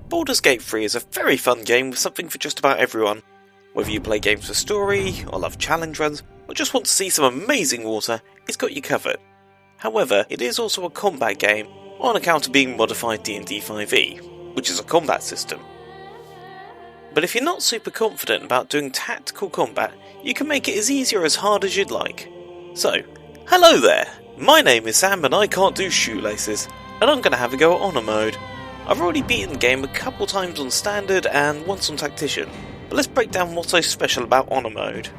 Baldur's Gate 3 is a very fun game with something for just about everyone. Whether you play games for story, or love challenge runs, or just want to see some amazing water, it's got you covered. However, it is also a combat game, on account of being modified D&D 5e, which is a combat system. But if you're not super confident about doing tactical combat, you can make it as easy or as hard as you'd like. So, hello there! My name is Sam and I can't do shoelaces, and I'm going to have a go at Honour mode. I've already beaten the game a couple times on Standard and once on Tactician, but let's break down what's so special about Honour mode.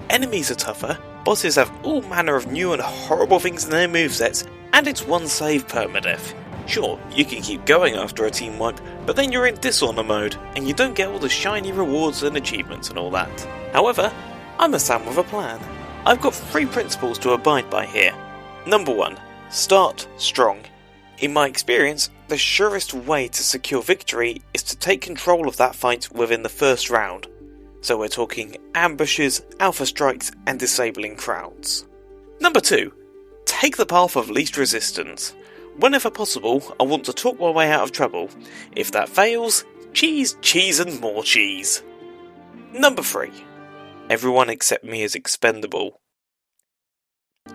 Enemies are tougher, bosses have all manner of new and horrible things in their movesets, and it's one save permadeath. Sure, you can keep going after a team wipe, but then you're in Dishonour mode, and you don't get all the shiny rewards and achievements and all that. However, I'm a Sam with a plan. I've got 3 principles to abide by here. Number 1. Start strong. In my experience, the surest way to secure victory is to take control of that fight within the first round. So we're talking ambushes, alpha strikes, and disabling crowds. Number 2. Take the path of least resistance. Whenever possible, I want to talk my way out of trouble. If that fails, cheese, cheese and more cheese. Number 3. Everyone except me is expendable.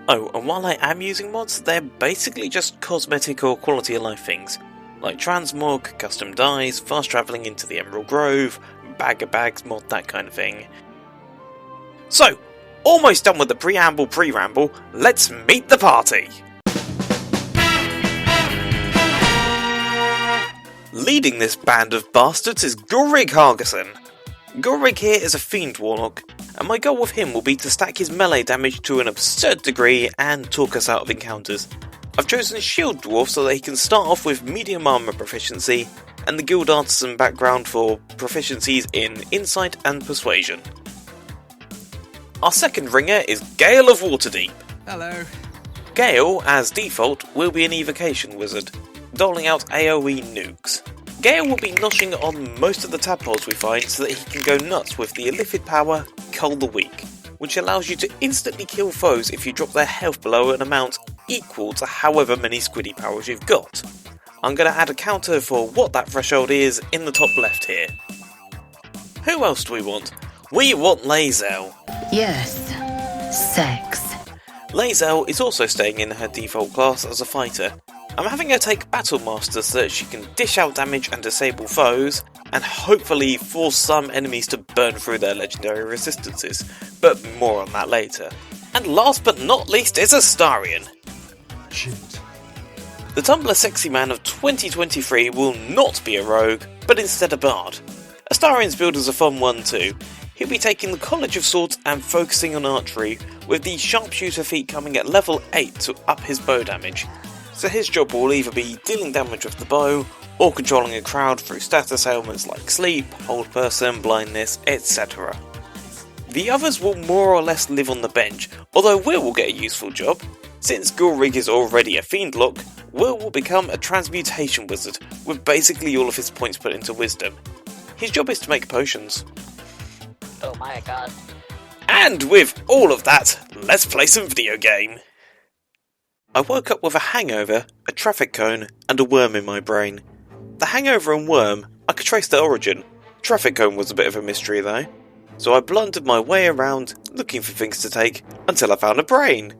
Oh, and while I am using mods, they're basically just cosmetic or quality of life things, like transmog, custom dyes, fast travelling into the Emerald Grove, bag of bags mod, that kind of thing. So, almost done with the pre-ramble, let's meet the party! Leading this band of bastards is Gulrig Hargerson. Gulrig here is a fiend warlock, and my goal with him will be to stack his melee damage to an absurd degree and talk us out of encounters. I've chosen Shield Dwarf so that he can start off with medium armour proficiency, and the Guild Artisan background for proficiencies in Insight and Persuasion. Our second ringer is Gale of Waterdeep. Hello. Gale, as default, will be an evocation wizard, doling out AoE nukes. Gale will be noshing on most of the tadpoles we find so that he can go nuts with the illithid power, Cull the Weak, which allows you to instantly kill foes if you drop their health below an amount equal to however many squiddy powers you've got. I'm going to add a counter for what that threshold is in the top left here. Who else do we want? We want Lae'zel. Yes, sex. Lae'zel is also staying in her default class as a fighter. I'm having her take Battle Master so that she can dish out damage and disable foes, and hopefully force some enemies to burn through their legendary resistances, but more on that later. And last but not least is Astarion. Shit. The Tumblr Sexy Man of 2023 will not be a rogue, but instead a bard. Astarion's build is a fun one too. He'll be taking the College of Swords and focusing on archery, with the Sharpshooter feat coming at level 8 to up his bow damage. So his job will either be dealing damage with the bow, or controlling a crowd through status ailments like sleep, hold person, blindness, etc. The others will more or less live on the bench, although Will will get a useful job. Since Gulrig is already a fiendlock, Will become a transmutation wizard, with basically all of his points put into wisdom. His job is to make potions. Oh my god. And with all of that, let's play some video game. I woke up with a hangover, a traffic cone, and a worm in my brain. The hangover and worm, I could trace their origin. Traffic cone was a bit of a mystery though. So I blundered my way around, looking for things to take, until I found a brain.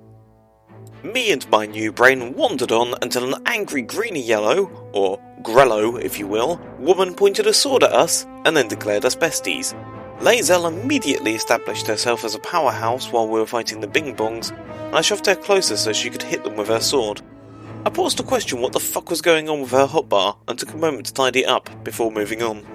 Me and my new brain wandered on until an angry greeny-yellow, or grello if you will, woman pointed a sword at us, and then declared us besties. Lae'zel immediately established herself as a powerhouse while we were fighting the Bing Bongs, and I shoved her closer so she could hit them with her sword. I paused to question what the fuck was going on with her hotbar, and took a moment to tidy it up before moving on.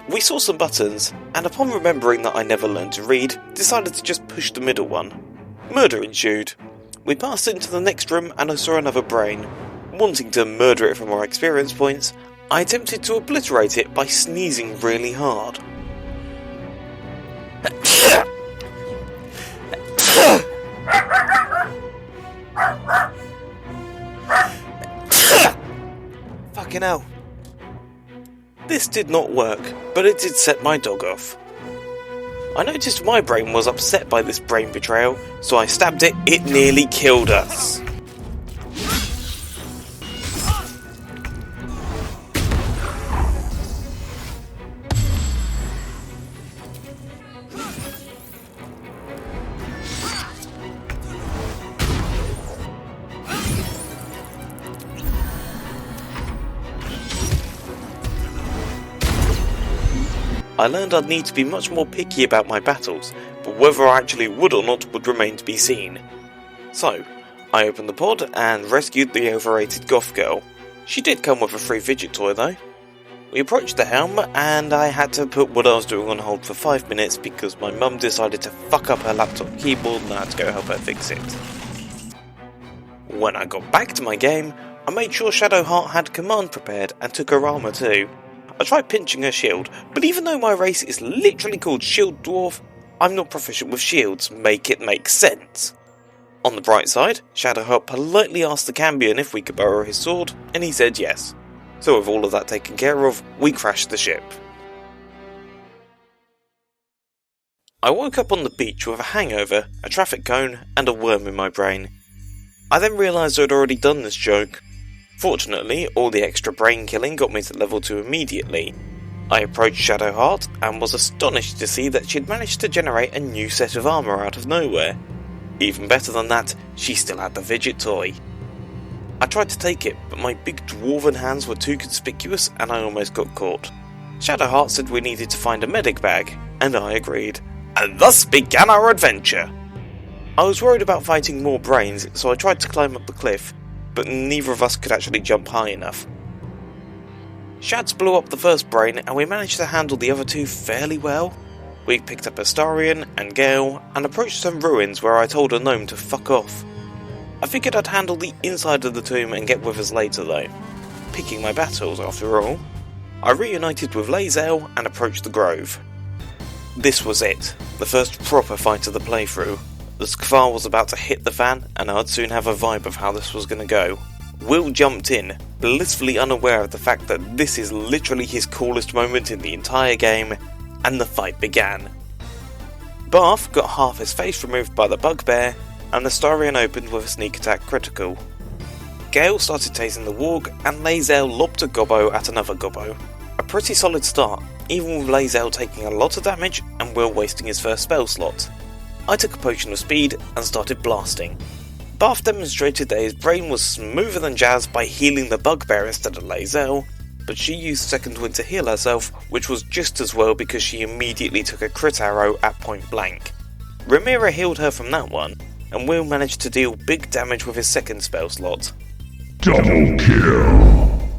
We saw some buttons, and upon remembering that I never learned to read, decided to just push the middle one. Murder ensued. We passed into the next room and I saw another brain. Wanting to murder it for more experience points, I attempted to obliterate it by sneezing really hard. Fucking hell. This did not work, but it did set my dog off. I noticed my brain was upset by this brain betrayal, so I stabbed it. It nearly killed us. I learned I'd need to be much more picky about my battles, but whether I actually would or not would remain to be seen. So, I opened the pod and rescued the overrated goth girl. She did come with a free fidget toy though. We approached the helm and I had to put what I was doing on hold for 5 minutes because my mum decided to fuck up her laptop keyboard and I had to go help her fix it. When I got back to my game, I made sure Shadowheart had command prepared and took her armour too. I tried pinching her shield, but even though my race is literally called Shield Dwarf, I'm not proficient with shields, make it make sense. On the bright side, Shadowheart politely asked the Cambion if we could borrow his sword, and he said yes. So with all of that taken care of, we crashed the ship. I woke up on the beach with a hangover, a traffic cone, and a worm in my brain. I then realised I'd already done this joke. Fortunately, all the extra brain killing got me to level 2 immediately. I approached Shadowheart and was astonished to see that she'd managed to generate a new set of armour out of nowhere. Even better than that, she still had the fidget toy. I tried to take it, but my big dwarven hands were too conspicuous and I almost got caught. Shadowheart said we needed to find a medic bag, and I agreed. And thus began our adventure! I was worried about fighting more brains, so I tried to climb up the cliff, but neither of us could actually jump high enough. Shads blew up the first brain and we managed to handle the other two fairly well. We picked up Astarion and Gale and approached some ruins where I told a gnome to fuck off. I figured I'd handle the inside of the tomb and get with us later though. Picking my battles after all. I reunited with Lae'zel and approached the grove. This was it, the first proper fight of the playthrough. The Skvar was about to hit the fan and I'd soon have a vibe of how this was going to go. Will jumped in, blissfully unaware of the fact that this is literally his coolest moment in the entire game, and the fight began. Barth got half his face removed by the bugbear, and Astarion opened with a sneak attack critical. Gale started tasing the warg, and Lae'zel lobbed a gobbo at another gobbo. A pretty solid start, even with Lae'zel taking a lot of damage and Will wasting his first spell slot. I took a potion of speed and started blasting. Barth demonstrated that his brain was smoother than jazz by healing the bugbear instead of Lae'zel, but she used Second Wind to heal herself, which was just as well because she immediately took a crit arrow at point blank. Rhaenyra healed her from that one, and Will managed to deal big damage with his second spell slot. Double kill!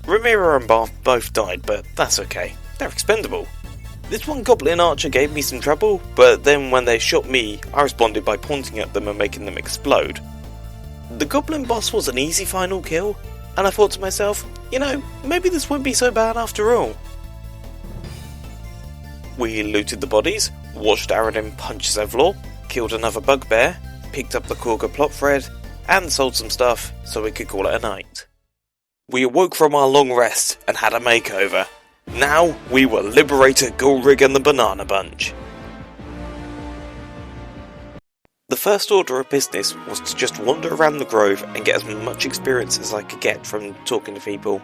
Rhaenyra and Barth both died, but that's okay, they're expendable. This one goblin archer gave me some trouble, but then when they shot me, I responded by pointing at them and making them explode. The goblin boss was an easy final kill, and I thought to myself, you know, maybe this won't be so bad after all. We looted the bodies, watched Aradin punch Zevlor, killed another bugbear, picked up the Korga plot thread, and sold some stuff so we could call it a night. We awoke from our long rest and had a makeover. Now we were Liberator Gulrig and the Banana Bunch. The first order of business was to just wander around the grove and get as much experience as I could get from talking to people.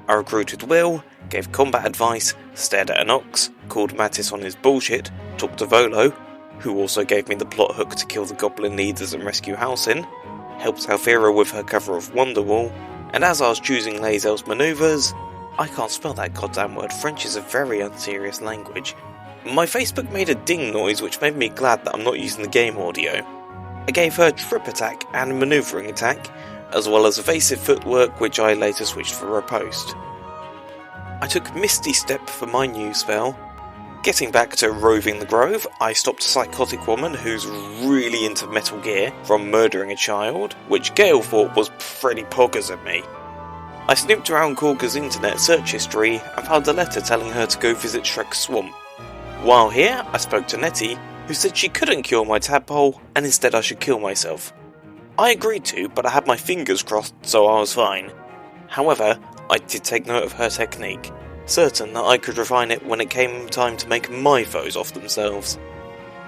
I recruited Will, gave combat advice, stared at an ox, called Mattis on his bullshit, talked to Volo, who also gave me the plot hook to kill the goblin leaders and rescue Halsin, helped Alfira with her cover of Wonderwall, and as I was choosing Lae'zel's manoeuvres, I can't spell that goddamn word, French is a very unserious language. My Facebook made a ding noise which made me glad that I'm not using the game audio. I gave her trip attack and manoeuvring attack, as well as evasive footwork which I later switched for riposte. I took Misty Step for my new spell. Getting back to roving the grove, I stopped a psychotic woman who's really into Metal Gear from murdering a child, which Gale thought was pretty poggers of me. I snooped around Korga's internet search history and found a letter telling her to go visit Shrek's swamp. While here, I spoke to Nettie, who said she couldn't cure my tadpole and instead I should kill myself. I agreed to, but I had my fingers crossed so I was fine. However, I did take note of her technique, certain that I could refine it when it came time to make my foes off themselves.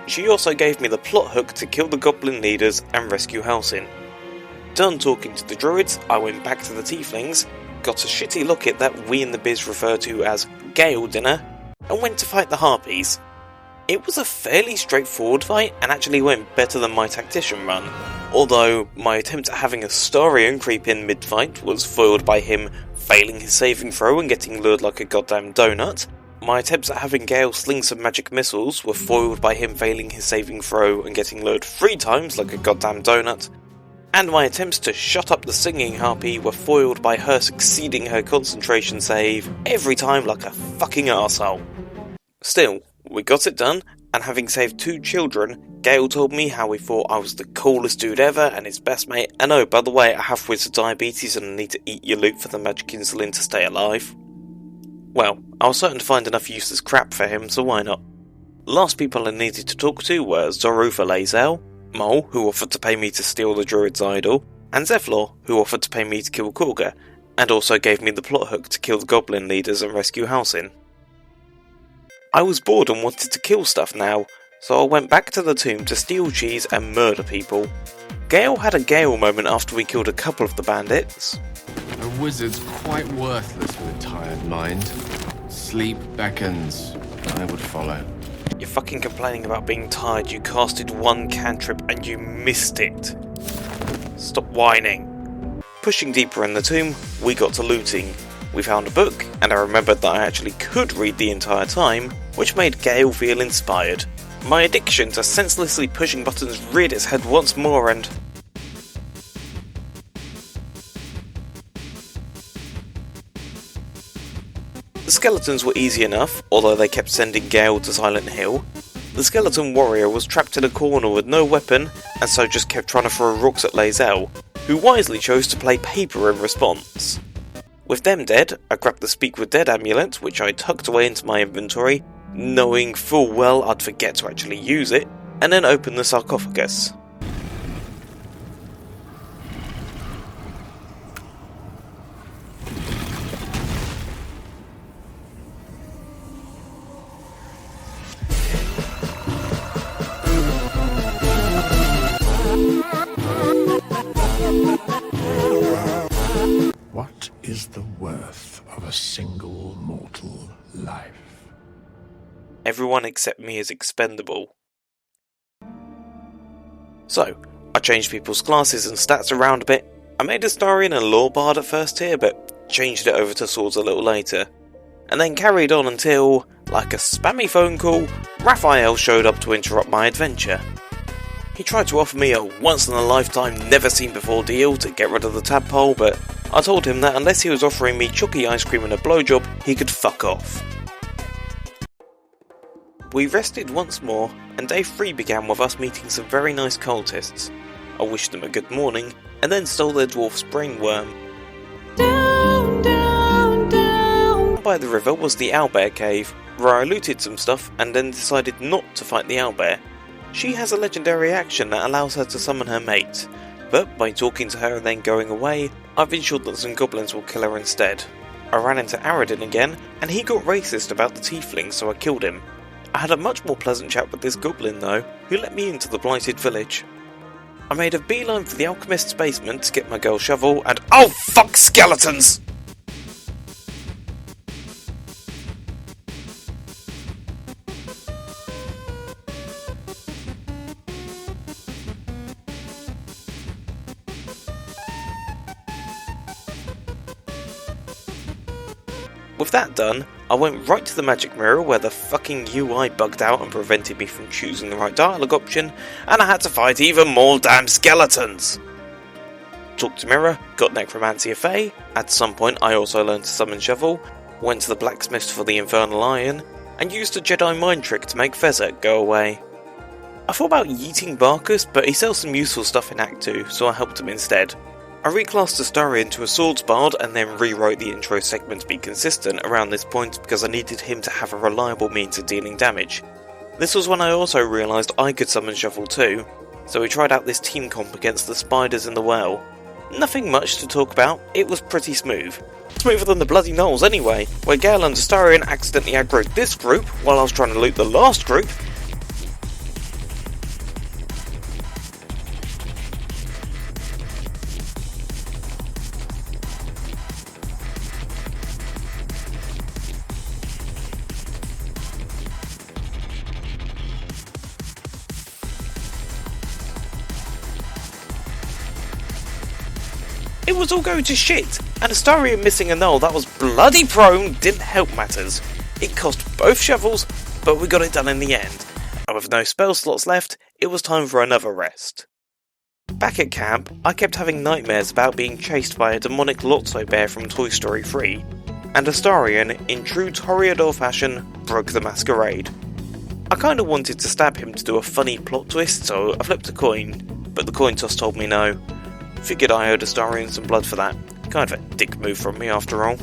She also gave me the plot hook to kill the goblin leaders and rescue Halsin. Done talking to the druids, I went back to the tieflings, got a shitty locket that we in the biz refer to as Gale Dinner, and went to fight the harpies. It was a fairly straightforward fight and actually went better than my tactician run, although my attempt at having Astarion creep in mid-fight was foiled by him failing his saving throw and getting lured like a goddamn donut. My attempts at having Gale sling some magic missiles were foiled by him failing his saving throw and getting lured 3 times like a goddamn donut, and my attempts to shut up the singing harpy were foiled by her succeeding her concentration save every time like a fucking arsehole. Still, we got it done, and having saved 2 children, Gale told me how he thought I was the coolest dude ever and his best mate, and oh, by the way, I have wizard diabetes and I need to eat your loot for the magic insulin to stay alive. Well, I was certain to find enough useless crap for him, so why not? Last people I needed to talk to were Zoru for Lae'zel, Mole, who offered to pay me to steal the druid's idol, and Zephlor, who offered to pay me to kill Korga, and also gave me the plot hook to kill the goblin leaders and rescue Halsin. I was bored and wanted to kill stuff now, so I went back to the tomb to steal cheese and murder people. Gale had a Gale moment after we killed a couple of the bandits. A wizard's quite worthless with a tired mind. Sleep beckons. I would follow. You're fucking complaining about being tired. You casted 1 cantrip and you missed it. Stop whining. Pushing deeper in the tomb, we got to looting. We found a book, and I remembered that I actually could read the entire time, which made Gale feel inspired. My addiction to senselessly pushing buttons reared its head once more and... The skeletons were easy enough, although they kept sending Gale to Silent Hill. The skeleton warrior was trapped in a corner with no weapon, and so just kept trying to throw rocks at Lae'zel, who wisely chose to play paper in response. With them dead, I grabbed the Speak with Dead amulet, which I tucked away into my inventory, knowing full well I'd forget to actually use it, and then opened the sarcophagus. What is the worth of a single mortal life? Everyone except me is expendable. So, I changed people's classes and stats around a bit. I made a Starian and Lore Bard at first tier, but changed it over to swords a little later. And then carried on until, like a spammy phone call, Raphael showed up to interrupt my adventure. He tried to offer me a once-in-a-lifetime, never-seen-before deal to get rid of the tadpole, but I told him that unless he was offering me chalky ice cream and a blowjob, he could fuck off. We rested once more, and day 3 began with us meeting some very nice cultists. I wished them a good morning, and then stole their dwarf's brainworm. Down, down, down. By the river was the owlbear cave, where I looted some stuff and then decided not to fight the owlbear. She has a legendary action that allows her to summon her mate, but by talking to her and then going away, I've ensured that some goblins will kill her instead. I ran into Aradin again, and he got racist about the tiefling, so I killed him. I had a much more pleasant chat with this goblin though, who let me into the blighted village. I made a beeline for the alchemist's basement to get my girl shovel and— OH FUCK SKELETONS! With that done, I went right to the magic mirror where the fucking UI bugged out and prevented me from choosing the right dialogue option, and I had to fight even more damn skeletons! Talked to Mirror, got Necromancy of Fae, at some point I also learned to summon Shovel, went to the blacksmith for the Infernal Iron, and used a Jedi mind trick to make Fezzet go away. I thought about yeeting Barkus, but he sells some useful stuff in Act 2, so I helped him instead. I reclassed Astarion to a swords bard and then rewrote the intro segment to be consistent around this point because I needed him to have a reliable means of dealing damage. This was when I also realised I could summon Shovel too, so we tried out this team comp against the spiders in the well. Nothing much to talk about, it was pretty smooth. Smoother than the bloody Knolls anyway, where Gale and Astarion accidentally aggroed this group while I was trying to loot the last group. It was all going to shit, and Astarion missing a null that was bloody prone didn't help matters. It cost both shovels, but we got it done in the end, and with no spell slots left, it was time for another rest. Back at camp, I kept having nightmares about being chased by a demonic Lotso bear from Toy Story 3, and Astarion, in true Toreador fashion, broke the masquerade. I kinda wanted to stab him to do a funny plot twist, so I flipped a coin, but the coin toss told me no. Figured I owed Astarion some blood for that. Kind of a dick move from me after all.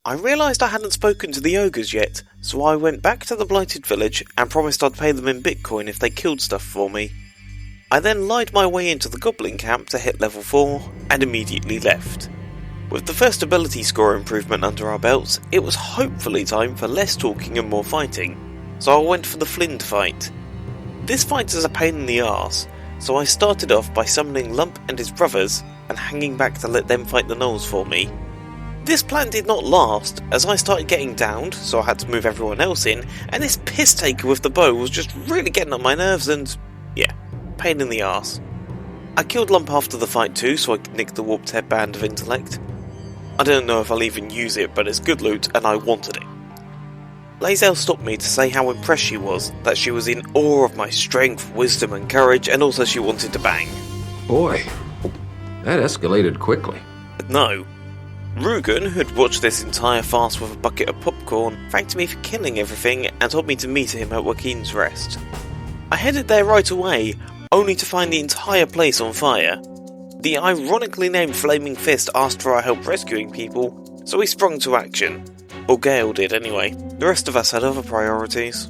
I realised I hadn't spoken to the ogres yet, so I went back to the blighted village and promised I'd pay them in Bitcoin if they killed stuff for me. I then lied my way into the Goblin Camp to hit level 4, and immediately left. With the first ability score improvement under our belts, it was hopefully time for less talking and more fighting, so I went for the Flint fight. This fight is a pain in the arse, so I started off by summoning Lump and his brothers, and hanging back to let them fight the gnolls for me. This plan did not last, as I started getting downed, so I had to move everyone else in, and this piss taker with the bow was just really getting on my nerves and, yeah, pain in the arse. I killed Lump after the fight too, so I could nick the warped headband of intellect. I don't know if I'll even use it, but it's good loot and I wanted it. Lae'zel stopped me to say how impressed she was, that she was in awe of my strength, wisdom and courage, and also she wanted to bang. Boy, that escalated quickly. But no. Rugen, who'd watched this entire farce with a bucket of popcorn, thanked me for killing everything and told me to meet him at Joaquin's Rest. I headed there right away, only to find the entire place on fire. The ironically named Flaming Fist asked for our help rescuing people, so we sprung to action. Or Gale did anyway. The rest of us had other priorities.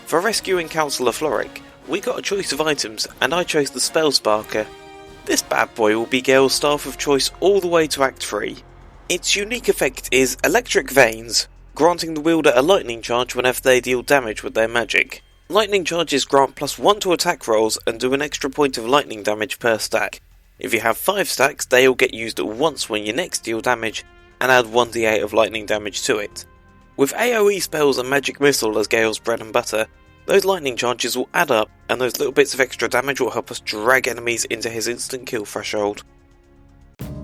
For rescuing Councillor Floric, we got a choice of items, and I chose the Spell Sparker. This bad boy will be Gale's staff of choice all the way to Act 3. Its unique effect is Electric Veins, granting the wielder a lightning charge whenever they deal damage with their magic. Lightning charges grant +1 to attack rolls and do an extra point of lightning damage per stack. If you have 5 stacks, they all get used at once when you next deal damage, and add 1d8 of lightning damage to it. With AoE spells and magic missile as Gale's bread and butter, those lightning charges will add up, and those little bits of extra damage will help us drag enemies into his instant kill threshold.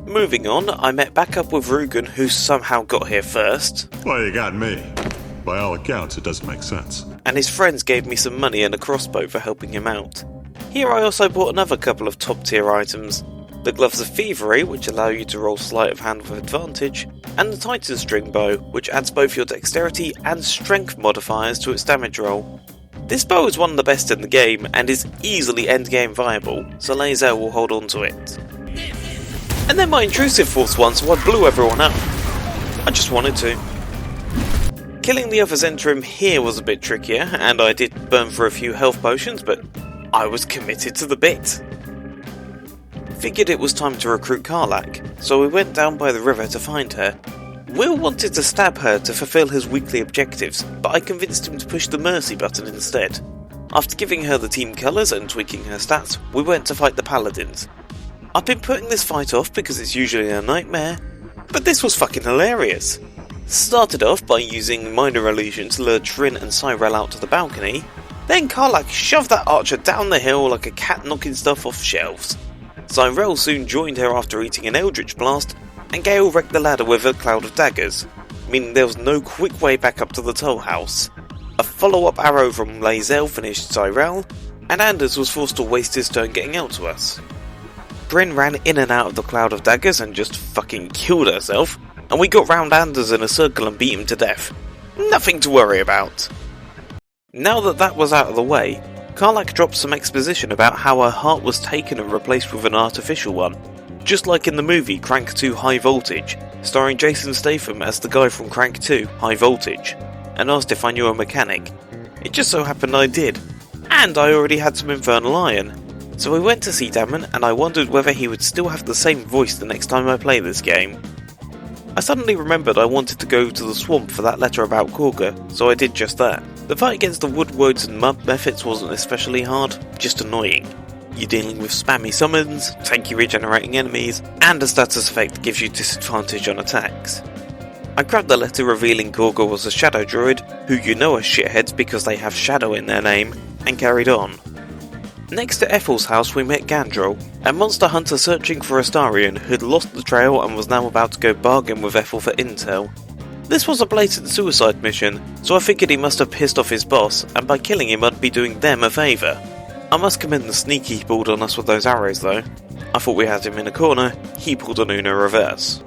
Moving on, I met back up with Rugen, who somehow got here first. Well, you got me. By all accounts, it doesn't make sense. And his friends gave me some money and a crossbow for helping him out. Here I also bought another couple of top tier items. The Gloves of Thievery, which allow you to roll sleight of hand with advantage, and the Titan String Bow, which adds both your dexterity and strength modifiers to its damage roll. This bow is one of the best in the game, and is easily endgame viable, so Lae'zel will hold on to it. And then my intrusive force won, so I blew everyone up. I just wanted to. Killing the others entering here was a bit trickier, and I did burn for a few health potions, but I was committed to the bit. Figured it was time to recruit Karlach, so we went down by the river to find her. Will wanted to stab her to fulfill his weekly objectives, but I convinced him to push the mercy button instead. After giving her the team colours and tweaking her stats, we went to fight the paladins. I've been putting this fight off because it's usually a nightmare, but this was fucking hilarious. Started off by using minor illusion to lure Trin and Cyrell out to the balcony, then Karlach shoved that archer down the hill like a cat knocking stuff off shelves. Cyrell soon joined her after eating an Eldritch Blast, and Gale wrecked the ladder with a cloud of daggers, meaning there was no quick way back up to the toll house. A follow-up arrow from Lae'zel finished Cyrell, and Anders was forced to waste his turn getting out to us. Bryn ran in and out of the cloud of daggers and just fucking killed herself, and we got round Anders in a circle and beat him to death. Nothing to worry about. Now that that was out of the way, Karlach dropped some exposition about how her heart was taken and replaced with an artificial one. just like in the movie Crank 2 High Voltage, starring Jason Statham as the guy from Crank 2 High Voltage, and asked if I knew a mechanic. It just so happened I did, and I already had some Infernal Iron. So I went to see Damon and I wondered whether he would still have the same voice the next time I play this game. I suddenly remembered I wanted to go to the swamp for that letter about Korga, so I did just that. The fight against the wood woads and mud mephits wasn't especially hard, just annoying. You're dealing with spammy summons, tanky regenerating enemies, and a status effect that gives you disadvantage on attacks. I grabbed the letter revealing Korga was a shadow druid, who you know are shitheads because they have shadow in their name, and carried on. Next to Ethel's house we met Gandrel, a monster hunter searching for Astarion who had lost the trail and was now about to go bargain with Ethel for intel. This was a blatant suicide mission, so I figured he must have pissed off his boss, and by killing him I'd be doing them a favour. I must commend the sneak he pulled on us with those arrows though. I thought we had him in a corner, he pulled an Uno reverse.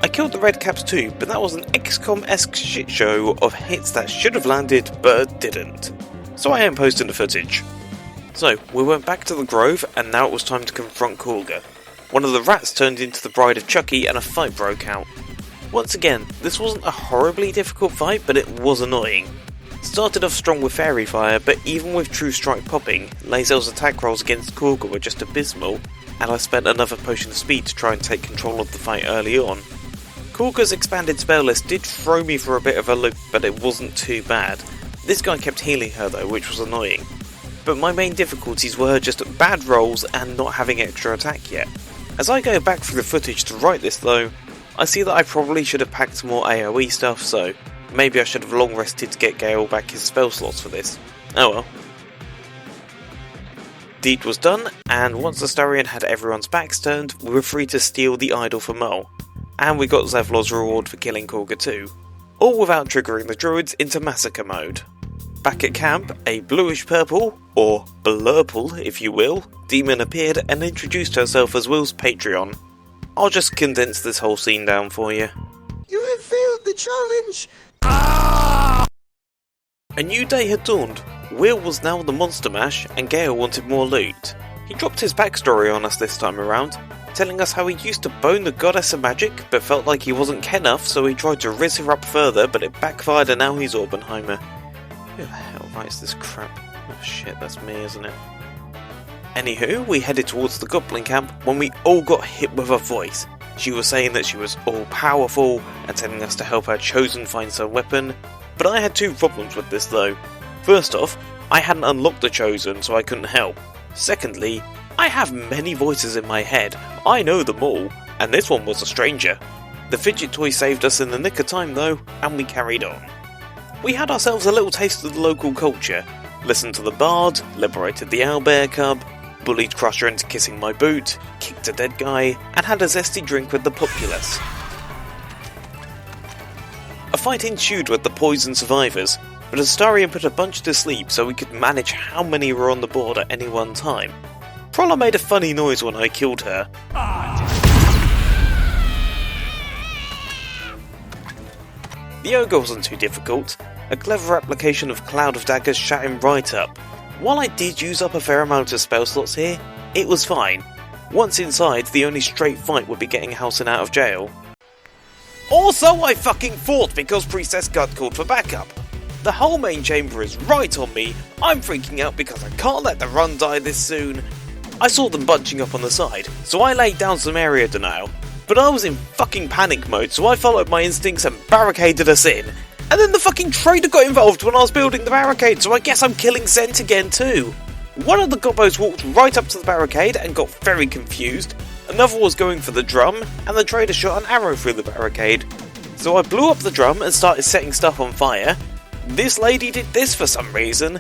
I killed the Redcaps too, but that was an XCOM-esque shitshow of hits that should have landed but didn't. So I am posting the footage. So, we went back to the Grove, and now it was time to confront Korga. One of the rats turned into the bride of Chucky, and a fight broke out. Once again, this wasn't a horribly difficult fight, but it was annoying. Started off strong with Fairy Fire, but even with True Strike popping, Lae'zel's attack rolls against Korga were just abysmal, and I spent another potion of speed to try and take control of the fight early on. Korga's expanded spell list did throw me for a bit of a loop, but it wasn't too bad. This guy kept healing her though, which was annoying. But my main difficulties were just bad rolls and not having extra attack yet. As I go back through the footage to write this though, I see that I probably should have packed more AoE stuff, so maybe I should have long rested to get Gale back his spell slots for this. Oh well. Deed was done, and once Astarion had everyone's backs turned, we were free to steal the idol for Mol. And we got Zevlor's reward for killing Korga too. All without triggering the druids into massacre mode. Back at camp, a bluish-purple, or blurple if you will, demon appeared and introduced herself as Will's Patreon. I'll just condense this whole scene down for you. You have failed the challenge! A new day had dawned. Will was now the Monster Mash, and Gale wanted more loot. He dropped his backstory on us this time around, telling us how he used to bone the goddess of magic, but felt like he wasn't enough, so he tried to rizz her up further, but it backfired and now he's Oppenheimer. Who the hell writes this crap? Oh shit, that's me, isn't it? Anywho, we headed towards the Goblin Camp when we all got hit with a voice. She was saying that she was all-powerful and telling us to help her Chosen find some weapon, but I had two problems with this though. First off, I hadn't unlocked the Chosen, so I couldn't help. Secondly, I have many voices in my head, I know them all, and this one was a stranger. The fidget toy saved us in the nick of time though, and we carried on. We had ourselves a little taste of the local culture, listened to the bard, liberated the owlbear cub, bullied Crusher into kissing my boot, kicked a dead guy, and had a zesty drink with the populace. A fight ensued with the poison survivors, but Astarion put a bunch to sleep so we could manage how many were on the board at any one time. Prowler made a funny noise when I killed her. The ogre wasn't too difficult. A clever application of Cloud of Daggers shut him right up. While I did use up a fair amount of spell slots here, it was fine. Once inside, the only straight fight would be getting Halsin out of jail. Also, I fucking fought because Priestess got called for backup. The whole main chamber is right on me, I'm freaking out because I can't let the run die this soon. I saw them bunching up on the side, so I laid down some area denial. But I was in fucking panic mode, so I followed my instincts and barricaded us in. And then the fucking trader got involved when I was building the barricade, so I guess I'm killing Zent again too. One of the gobbos walked right up to the barricade and got very confused. Another was going for the drum, and the trader shot an arrow through the barricade. So I blew up the drum and started setting stuff on fire. This lady did this for some reason.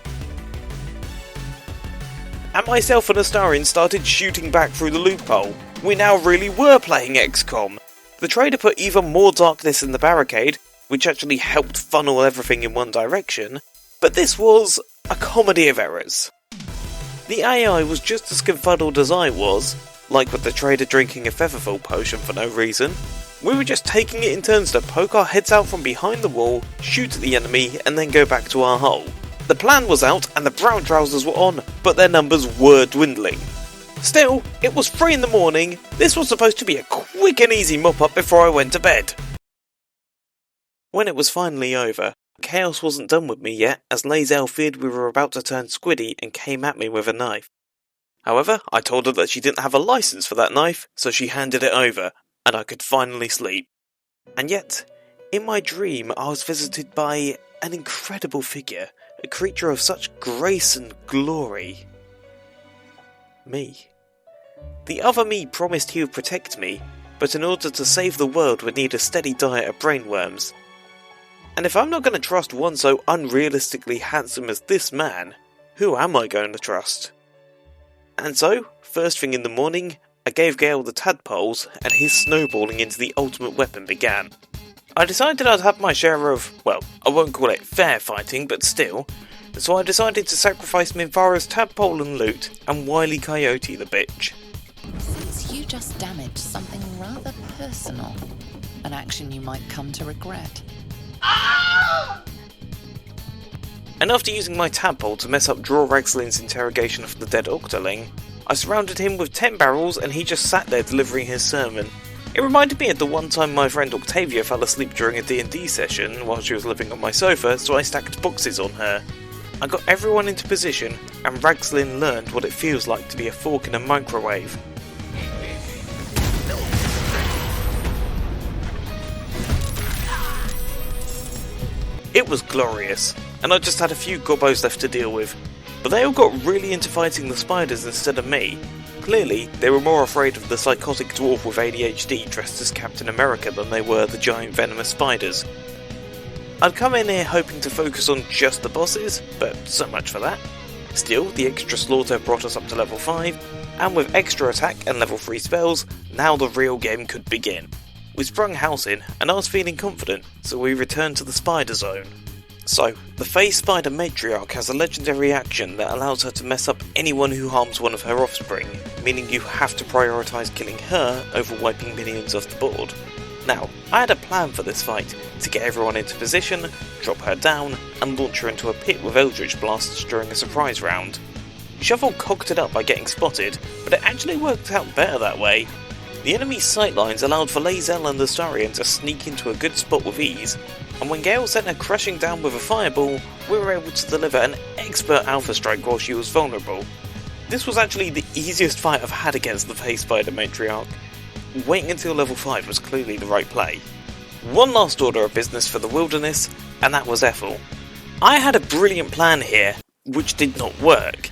And myself and Astarion started shooting back through the loophole. We now really were playing XCOM. The trader put even more darkness in the barricade, which actually helped funnel everything in one direction, but this was a comedy of errors. The AI was just as confuddled as I was, like with the trader drinking a Featherfall potion for no reason. We were just taking it in turns to poke our heads out from behind the wall, shoot at the enemy, and then go back to our hole. The plan was out and the brown trousers were on, but their numbers were dwindling. Still, it was 3 in the morning, this was supposed to be a quick and easy mop up before I went to bed. When it was finally over, chaos wasn't done with me yet, as Lae'zel feared we were about to turn squiddy and came at me with a knife. However, I told her that she didn't have a license for that knife, so she handed it over, and I could finally sleep. And yet, in my dream I was visited by an incredible figure, a creature of such grace and glory. Me. The other me promised he would protect me, but in order to save the world would need a steady diet of brainworms. And if I'm not going to trust one so unrealistically handsome as this man, who am I going to trust? And so, first thing in the morning, I gave Gale the tadpoles, and his snowballing into the ultimate weapon began. I decided I'd have my share of, well, I won't call it fair fighting, but still, so I decided to sacrifice Minthara's tadpole and loot, and Wily Coyote the bitch. Since you just damaged something rather personal, an action you might come to regret. And after using my tadpole to mess up Draw Ragslin's interrogation of the dead Octoling, I surrounded him with 10 barrels and he just sat there delivering his sermon. It reminded me of the one time my friend Octavia fell asleep during a D&D session while she was living on my sofa, so I stacked boxes on her. I got everyone into position, and Ragslin learned what it feels like to be a fork in a microwave. It was glorious, and I just had a few gobbos left to deal with, but they all got really into fighting the spiders instead of me. Clearly, they were more afraid of the psychotic dwarf with ADHD dressed as Captain America than they were the giant venomous spiders. I'd come in here hoping to focus on just the bosses, but so much for that. Still, the extra slaughter brought us up to level 5, and with extra attack and level 3 spells, now the real game could begin. We sprung house in, and I was feeling confident, so we returned to the spider zone. So, the Phase Spider Matriarch has a legendary action that allows her to mess up anyone who harms one of her offspring, meaning you have to prioritise killing her over wiping minions off the board. Now, I had a plan for this fight, to get everyone into position, drop her down, and launch her into a pit with Eldritch Blasts during a surprise round. Shovel cocked it up by getting spotted, but it actually worked out better that way. The enemy's sightlines allowed for Lae'zel and the Astarion to sneak into a good spot with ease, and when Gale sent her crashing down with a fireball, we were able to deliver an expert alpha strike while she was vulnerable. This was actually the easiest fight I've had against the Phase Spider Matriarch. Waiting until level 5 was clearly the right play. One last order of business for the wilderness, and that was Ethel. I had a brilliant plan here, which did not work.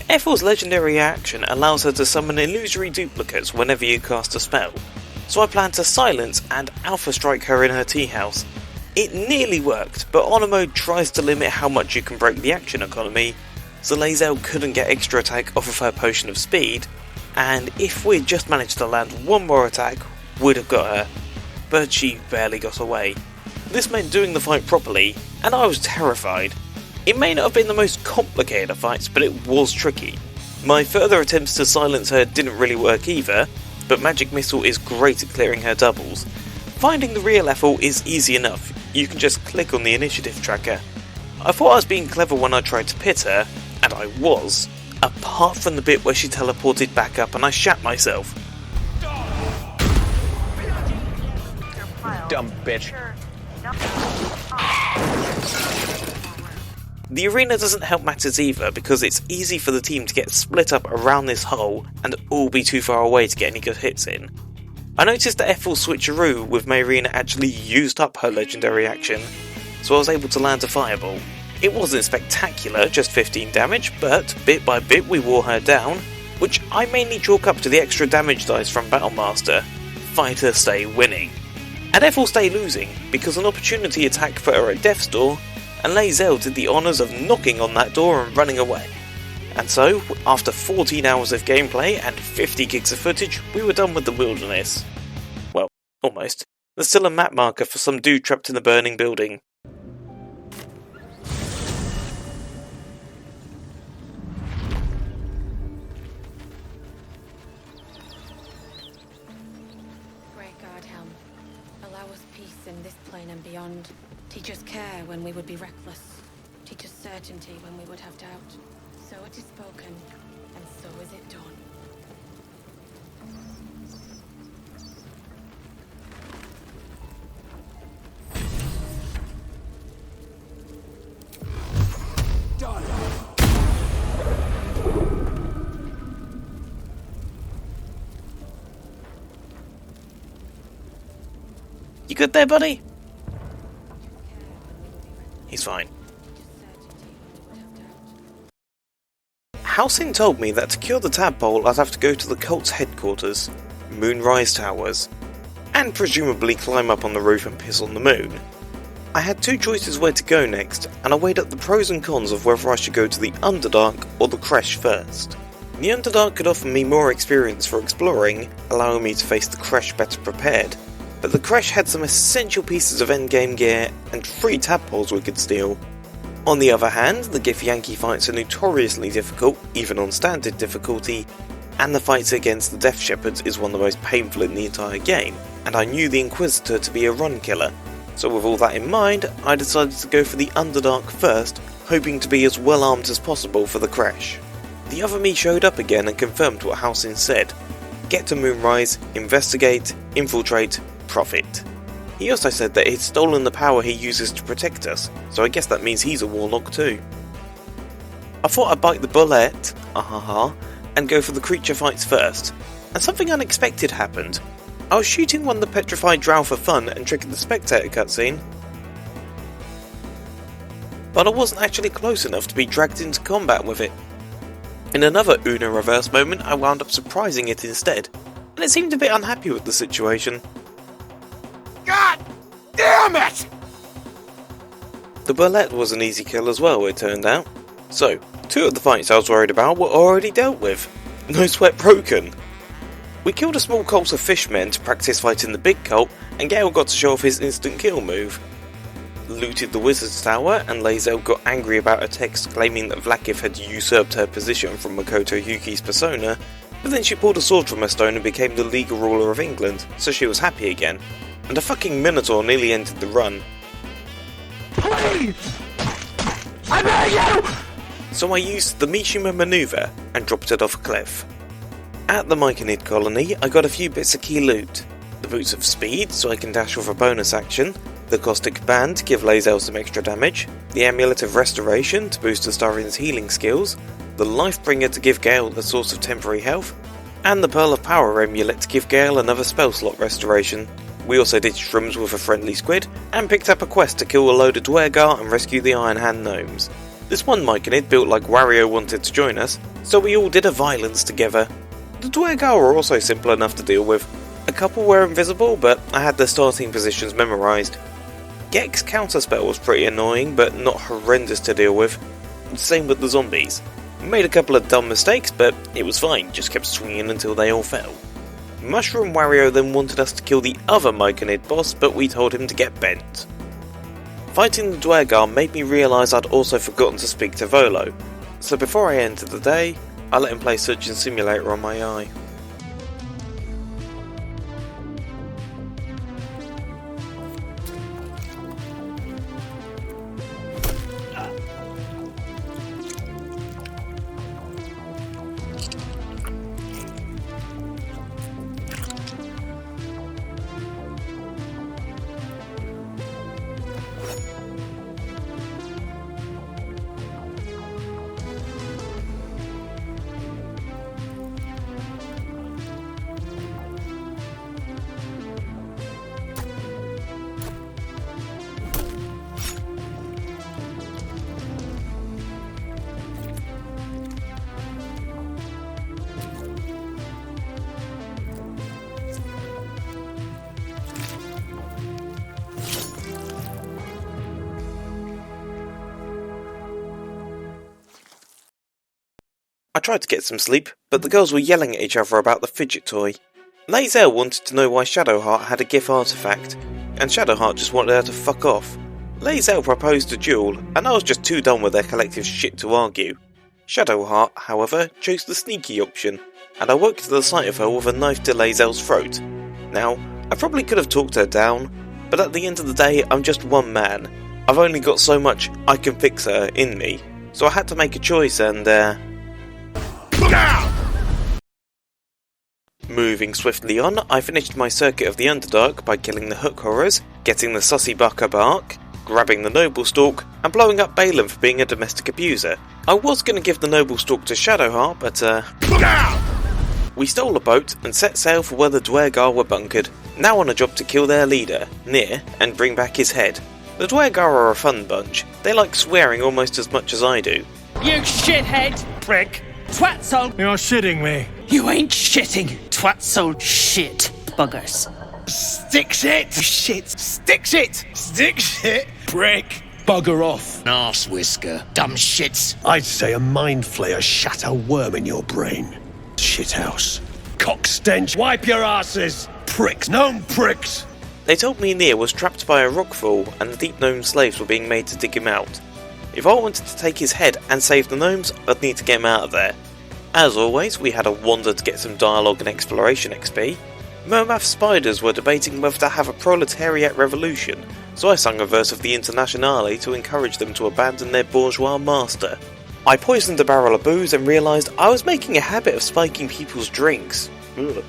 Ethel's legendary action allows her to summon illusory duplicates whenever you cast a spell, so I planned to silence and alpha strike her in her tea house. It nearly worked, but Honor Mode tries to limit how much you can break the action economy, so Lae'zel couldn't get extra attack off of her potion of speed, and if we'd just managed to land one more attack, we'd have got her, but she barely got away. This meant doing the fight properly, and I was terrified. It may not have been the most complicated of fights, but it was tricky. My further attempts to silence her didn't really work either, but Magic Missile is great at clearing her doubles. Finding the real Ethel is easy enough, you can just click on the initiative tracker. I thought I was being clever when I tried to pit her, and I was, apart from the bit where she teleported back up and I shat myself. Dumb bitch. The arena doesn't help matters either because it's easy for the team to get split up around this hole and all be too far away to get any good hits in. I noticed that Ethel's switcheroo with Mayrina actually used up her legendary action, so I was able to land a fireball. It wasn't spectacular, just 15 damage, but bit by bit we wore her down, which I mainly chalk up to the extra damage dice from Battlemaster. Fighter stay winning. And Ethel stay losing, because an opportunity attack put her at death's door, and Lae'zel did the honours of knocking on that door and running away. And so, after 14 hours of gameplay and 50 gigs of footage, we were done with the wilderness. Well, almost. There's still a map marker for some dude trapped in a burning building. Great God, Helm. Allow us peace in this plane and beyond. Teach us care when we would be reckless. Teach us certainty when we would have doubt. So it is spoken, and so is it done. You good there, buddy? He's fine. Halcyon told me that to cure the tadpole I'd have to go to the cult's headquarters, Moonrise Towers, and presumably climb up on the roof and piss on the moon. I had two choices where to go next, and I weighed up the pros and cons of whether I should go to the Underdark or the Creche first. The Underdark could offer me more experience for exploring, allowing me to face the Creche better prepared, but the Creche had some essential pieces of endgame gear and free tadpoles we could steal. On the other hand, the Githyanki fights are notoriously difficult, even on standard difficulty, and the fight against the Death Shepherds is one of the most painful in the entire game, and I knew the Inquisitor to be a run killer, so with all that in mind, I decided to go for the Underdark first, hoping to be as well armed as possible for the Creche. The other me showed up again and confirmed what Halcyon said: get to Moonrise, investigate, infiltrate, profit. He also said that he'd stolen the power he uses to protect us, so I guess that means he's a warlock too. I thought I'd bite the bullet, and go for the creature fights first, and something unexpected happened. I was shooting one of the petrified drow for fun and triggered the spectator cutscene, but I wasn't actually close enough to be dragged into combat with it. In another Una reverse moment, I wound up surprising it instead, and it seemed a bit unhappy with the situation. God damn it! The bullet was an easy kill as well, it turned out. So, two of the fights I was worried about were already dealt with. No sweat broken. We killed a small cult of fishmen to practice fighting the big cult, and Gale got to show off his instant kill move. Looted the wizard's tower, and Lae'zel got angry about a text claiming that Vlakiv had usurped her position from Makoto Yuki's persona, but then she pulled a sword from her stone and became the legal ruler of England, so she was happy again. And a fucking Minotaur nearly ended the run. Please! I beg you! So I used the Mishima maneuver and dropped it off a cliff. At the Myconid colony, I got a few bits of key loot. The Boots of Speed, so I can dash with a bonus action, the Caustic Band to give Lae'zel some extra damage, the Amulet of Restoration to boost Astarian's healing skills, the Lifebringer to give Gale a source of temporary health, and the Pearl of Power amulet to give Gale another spell slot restoration. We also did shrooms with a friendly squid, and picked up a quest to kill a load of Dwergar and rescue the Iron Hand gnomes. This one Myconid built like Wario wanted to join us, so we all did a violence together. The Dwergar were also simple enough to deal with. A couple were invisible, but I had their starting positions memorised. Gek's counterspell was pretty annoying, but not horrendous to deal with. Same with the zombies. Made a couple of dumb mistakes, but it was fine, just kept swinging until they all fell. Mushroom Wario then wanted us to kill the other Myconid boss, but we told him to get bent. Fighting the Dwergar made me realise I'd also forgotten to speak to Volo, so before I ended the day, I let him play Surgeon Simulator on my eye. I tried to get some sleep, but the girls were yelling at each other about the fidget toy. Lae'zel wanted to know why Shadowheart had a GIF artifact, and Shadowheart just wanted her to fuck off. Lae'zel proposed a duel, and I was just too done with their collective shit to argue. Shadowheart, however, chose the sneaky option, and I walked to the sight of her with a knife to Lae'zel's throat. Now, I probably could have talked her down, but at the end of the day, I'm just one man. I've only got so much I can fix her in me, so I had to make a choice and, Moving swiftly on, I finished my circuit of the Underdark by killing the Hook Horrors, getting the Sussy Bucker Bark, grabbing the Noble Stalk, and blowing up Balin for being a domestic abuser. I was going to give the Noble Stalk to Shadowheart, but We stole a boat and set sail for where the Dwergar were bunkered, now on a job to kill their leader, Nir, and bring back his head. The Dwergar are a fun bunch. They like swearing almost as much as I do. You shithead! Prick! Twatsole! You're shitting me. You ain't shitting! Twatsole shit buggers. Stick shit! Shit! Stick shit! Stick shit! Prick! Bugger off. Arse whisker. Dumb shits. I'd say a mind flayer shat a worm in your brain. Shithouse. Cock stench. Wipe your asses! Pricks. Known pricks! They told me Nir was trapped by a rockfall and the deep gnome slaves were being made to dig him out. If I wanted to take his head and save the gnomes, I'd need to get him out of there. As always, we had a wander to get some dialogue and exploration XP. Mermath spiders were debating whether to have a proletariat revolution, so I sung a verse of the Internationale to encourage them to abandon their bourgeois master. I poisoned a barrel of booze and realised I was making a habit of spiking people's drinks. Ugh.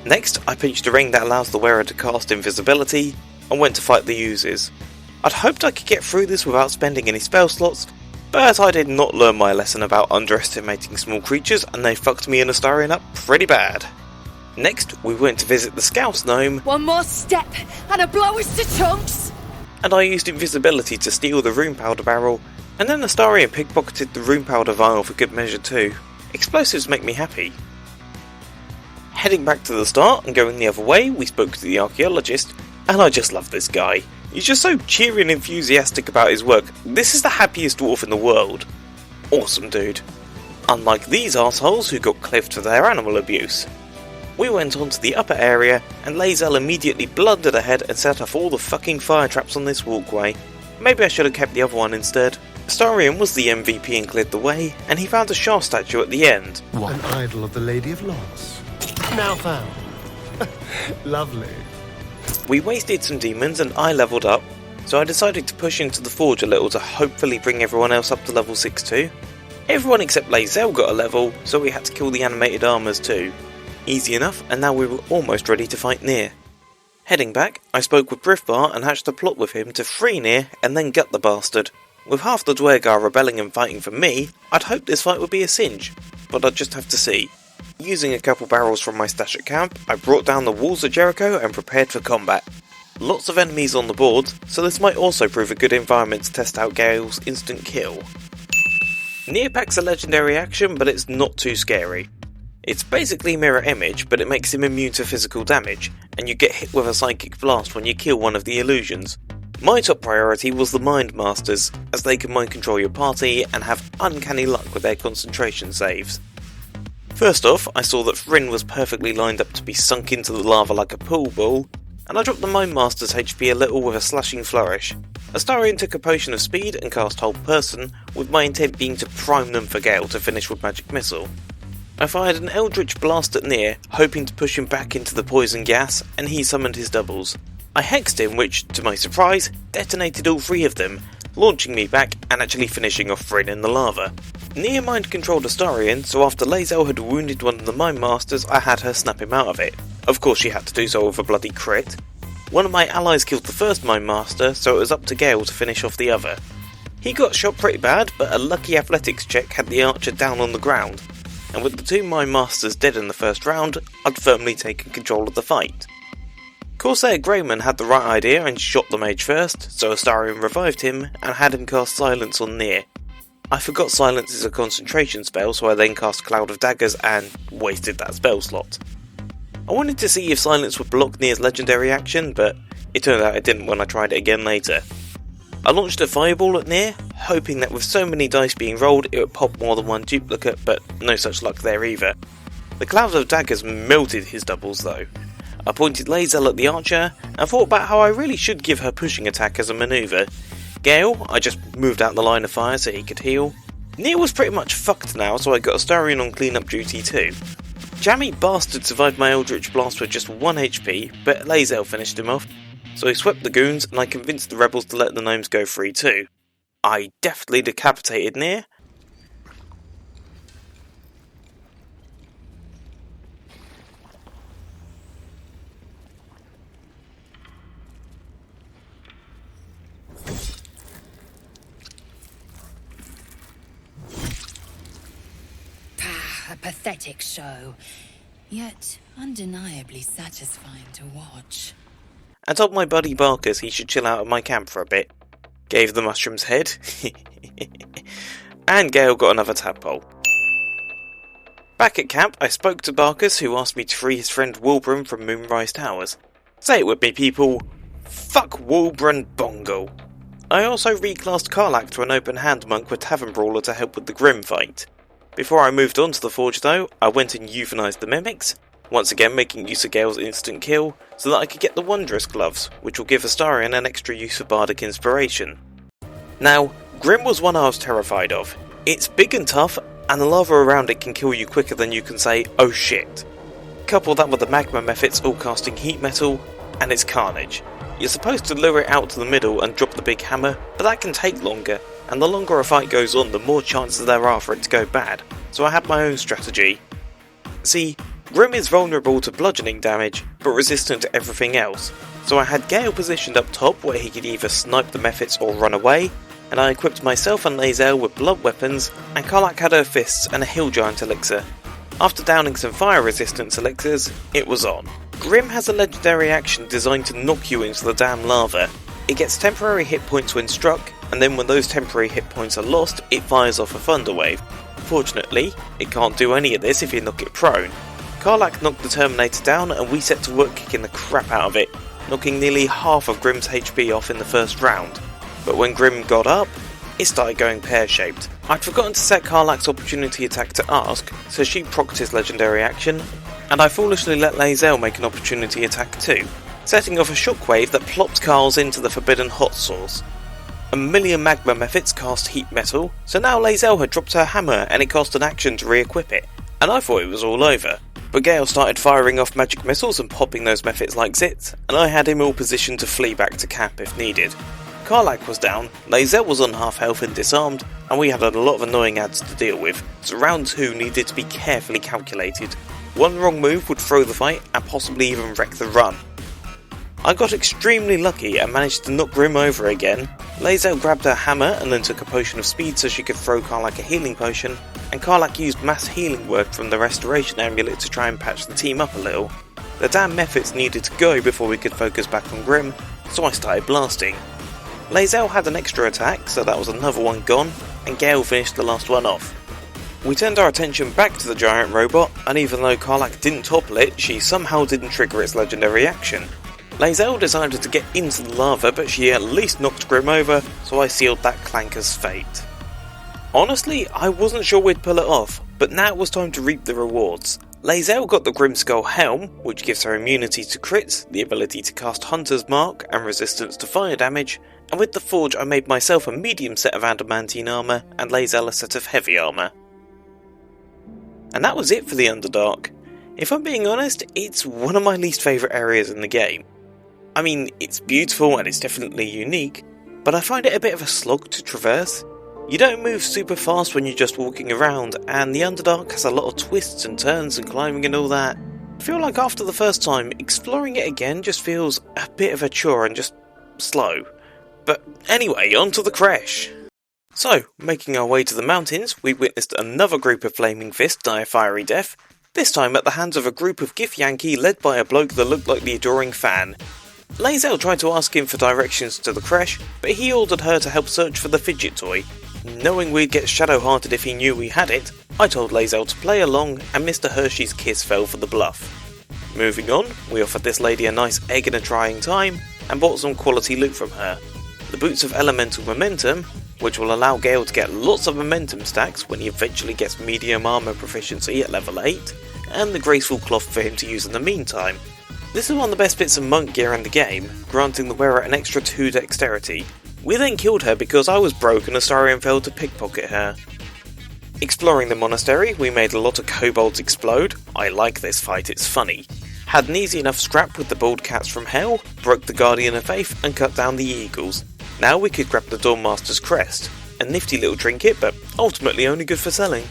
Next, I pinched a ring that allows the wearer to cast invisibility, and went to fight the users. I'd hoped I could get through this without spending any spell slots, but I did not learn my lesson about underestimating small creatures, and they fucked me and Astarion up pretty bad. Next, we went to visit the Scouse Gnome. One more step, and a blow us to chunks! And I used invisibility to steal the rune powder barrel, and then Astarion pickpocketed the rune powder vial for good measure too. Explosives make me happy. Heading back to the start and going the other way, we spoke to the archaeologist, and I just love this guy. He's just so cheery and enthusiastic about his work. This is the happiest dwarf in the world. Awesome dude. Unlike these assholes who got cliffed for their animal abuse. We went on to the upper area, and Lae'zel immediately blundered ahead and set off all the fucking fire traps on this walkway. Maybe I should have kept the other one instead. Astarion was the MVP and cleared the way, and he found a Shah statue at the end. An idol of the Lady of Loss. Now found. Lovely. We wasted some demons and I leveled up, so I decided to push into the forge a little to hopefully bring everyone else up to level 6 too. Everyone except Lae'zel got a level, so we had to kill the animated armours too. Easy enough, and now we were almost ready to fight Nir. Heading back, I spoke with Brithbar and hatched a plot with him to free Nir and then gut the bastard. With half the Dwergar rebelling and fighting for me, I'd hoped this fight would be a cinch, but I'd just have to see. Using a couple barrels from my stash at camp, I brought down the walls of Jericho and prepared for combat. Lots of enemies on the board, so this might also prove a good environment to test out Gale's instant kill. Nir packs a legendary action, but it's not too scary. It's basically mirror image, but it makes him immune to physical damage, and you get hit with a psychic blast when you kill one of the illusions. My top priority was the Mind Masters, as they can mind control your party and have uncanny luck with their concentration saves. First off, I saw that Fryn was perfectly lined up to be sunk into the lava like a pool ball, and I dropped the Mind Master's HP a little with a slashing flourish. Astarion took a potion of speed and cast Hold Person, with my intent being to prime them for Gale to finish with Magic Missile. I fired an Eldritch Blast at Nir, hoping to push him back into the poison gas, and he summoned his doubles. I hexed him, which, to my surprise, detonated all three of them, launching me back and actually finishing off Fryn in the lava. Nir mind controlled Astarion, so after Lae'zel had wounded one of the Mind Masters, I had her snap him out of it. Of course she had to do so with a bloody crit. One of my allies killed the first Mind Master, so it was up to Gale to finish off the other. He got shot pretty bad, but a lucky athletics check had the archer down on the ground, and with the two Mind Masters dead in the first round, I'd firmly taken control of the fight. Corsair Greyman had the right idea and shot the mage first, so Astarion revived him and had him cast Silence on Nir. I forgot Silence is a concentration spell, so I then cast Cloud of Daggers and wasted that spell slot. I wanted to see if Silence would block Nir's legendary action, but it turned out it didn't when I tried it again later. I launched a fireball at Nir, hoping that with so many dice being rolled it would pop more than one duplicate, but no such luck there either. The Cloud of Daggers melted his doubles though. I pointed Lae'zel at the archer, and thought about how I really should give her pushing attack as a manoeuvre. Gale, I just moved out the line of fire so he could heal. Nir was pretty much fucked now, so I got Astarion on cleanup duty too. Jammy Bastard survived my Eldritch Blast with just 1 HP, but Lae'zel finished him off, so he swept the goons and I convinced the rebels to let the gnomes go free too. I deftly decapitated Nir. A pathetic show. yet undeniably satisfying to watch. I told my buddy Barkus he should chill out at my camp for a bit. Gave the mushroom's head. And Gale got another tadpole. Back at camp, I spoke to Barkus, who asked me to free his friend Wilbrun from Moonrise Towers. Say it with me, people. Fuck Wilbrun Bongo. I also reclassed Karlach to an open-hand monk with Tavern Brawler to help with the Grim fight. Before I moved on to the Forge though, I went and euthanized the mimics, once again making use of Gale's instant kill, so that I could get the Wondrous Gloves, which will give Astarion an extra use of bardic inspiration. Now, Grim was one I was terrified of. It's big and tough, and the lava around it can kill you quicker than you can say, oh shit. Couple that with the magma methods all casting heat metal, and it's carnage. You're supposed to lure it out to the middle and drop the big hammer, but that can take longer, and the longer a fight goes on, the more chances there are for it to go bad, so I had my own strategy. See, Grim is vulnerable to bludgeoning damage, but resistant to everything else, so I had Gale positioned up top where he could either snipe the methods or run away, and I equipped myself and Lae'zel with blood weapons, and Karlach had her fists and a hill giant elixir. After downing some fire resistance elixirs, it was on. Grim has a legendary action designed to knock you into the damn lava. It gets temporary hit points when struck, and then when those temporary hit points are lost, it fires off a thunder wave. Fortunately, it can't do any of this if you knock it prone. Karlach knocked the Terminator down and we set to work kicking the crap out of it, knocking nearly half of Grim's HP off in the first round. But when Grim got up, it started going pear-shaped. I'd forgotten to set Karlach's opportunity attack to ask, so she procced his legendary action, and I foolishly let Lae'zel make an opportunity attack too, setting off a shockwave that plopped Karl's into the forbidden hot source. A million magma methods cast heat metal, so now Lae'zel had dropped her hammer and it cast an action to re-equip it, and I thought it was all over. But Gale started firing off magic missiles and popping those methods like zits, and I had him all positioned to flee back to camp if needed. Karlach was down, Lae'zel was on half health and disarmed, and we had a lot of annoying adds to deal with, so round 2 needed to be carefully calculated. One wrong move would throw the fight and possibly even wreck the run. I got extremely lucky and managed to knock Grim over again. Lae'zel grabbed her hammer and then took a potion of speed so she could throw Karlach a healing potion, and Karlach used mass healing work from the restoration amulet to try and patch the team up a little. The damn methods needed to go before we could focus back on Grim, so I started blasting. Lae'zel had an extra attack, so that was another one gone, and Gale finished the last one off. We turned our attention back to the giant robot, and even though Karlach didn't topple it, she somehow didn't trigger its legendary action. Lae'zel decided to get into the lava, but she at least knocked Grim over, so I sealed that clanker's fate. Honestly, I wasn't sure we'd pull it off, but now it was time to reap the rewards. Lae'zel got the Grimskull Helm, which gives her immunity to crits, the ability to cast Hunter's Mark, and resistance to fire damage, and with the Forge I made myself a medium set of adamantine armour, and Lae'zel a set of heavy armour. And that was it for the Underdark. If I'm being honest, it's one of my least favourite areas in the game. I mean, it's beautiful and it's definitely unique, but I find it a bit of a slog to traverse. You don't move super fast when you're just walking around, and the Underdark has a lot of twists and turns and climbing and all that. I feel like after the first time, exploring it again just feels a bit of a chore and just slow. But anyway, on to the Creche. So, making our way to the mountains, we witnessed another group of Flaming Fists die a fiery death, this time at the hands of a group of Gif Yankee led by a bloke that looked like the Adoring Fan. Lae'zel tried to ask him for directions to the Creche, but he ordered her to help search for the fidget toy. Knowing we'd get shadow-hearted if he knew we had it, I told Lae'zel to play along, and Mr. Hershey's kiss fell for the bluff. Moving on, we offered this lady a nice egg in a trying time, and bought some quality loot from her. The Boots of Elemental Momentum, which will allow Gale to get lots of momentum stacks when he eventually gets medium armour proficiency at level 8, and the Graceful Cloth for him to use in the meantime. This is one of the best bits of monk gear in the game, granting the wearer an extra 2 dexterity. We then killed her because I was broke and Astarion failed to pickpocket her. Exploring the monastery, we made a lot of kobolds explode. I like this fight, it's funny. Had an easy enough scrap with the bald cats from hell, broke the Guardian of Faith and cut down the eagles. Now we could grab the Dawnmaster's crest. A nifty little trinket, but ultimately only good for selling.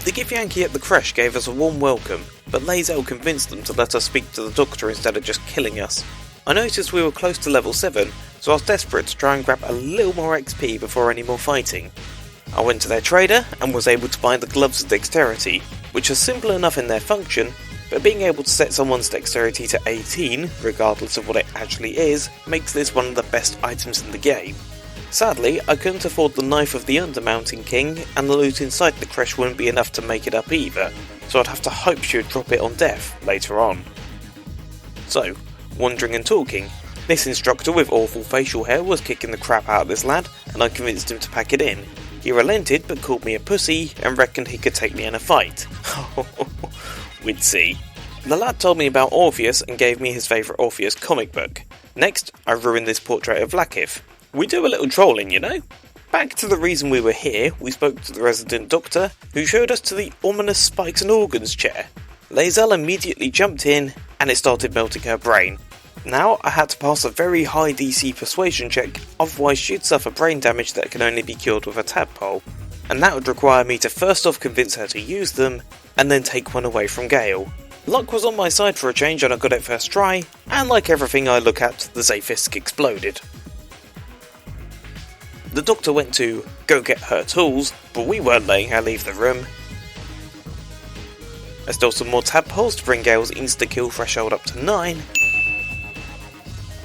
The Gif Yankee at the Creche gave us a warm welcome, but Lae'zel convinced them to let us speak to the doctor instead of just killing us. I noticed we were close to level 7, so I was desperate to try and grab a little more XP before any more fighting. I went to their trader and was able to buy the Gloves of Dexterity, which are simple enough in their function, but being able to set someone's dexterity to 18, regardless of what it actually is, makes this one of the best items in the game. Sadly, I couldn't afford the Knife of the Undermountain King, and the loot inside the Creche wouldn't be enough to make it up either, so I'd have to hope she would drop it on death later on. So, wandering and talking, this instructor with awful facial hair was kicking the crap out of this lad, and I convinced him to pack it in. He relented but called me a pussy and reckoned he could take me in a fight. We'd see. The lad told me about Orpheus and gave me his favourite Orpheus comic book. Next, I ruined this portrait of Lakith. We do a little trolling, you know? Back to the reason we were here, we spoke to the resident doctor, who showed us to the ominous spikes and organs chair. Lae'zel immediately jumped in, and it started melting her brain. Now I had to pass a very high DC persuasion check, otherwise she'd suffer brain damage that can only be cured with a tadpole, and that would require me to first off convince her to use them, and then take one away from Gale. Luck was on my side for a change and I got it first try, and like everything I look at, the Zafisk exploded. The doctor went to go get her tools, but we weren't letting her leave the room. I stole some more tadpoles to bring Gale's insta-kill threshold up to 9,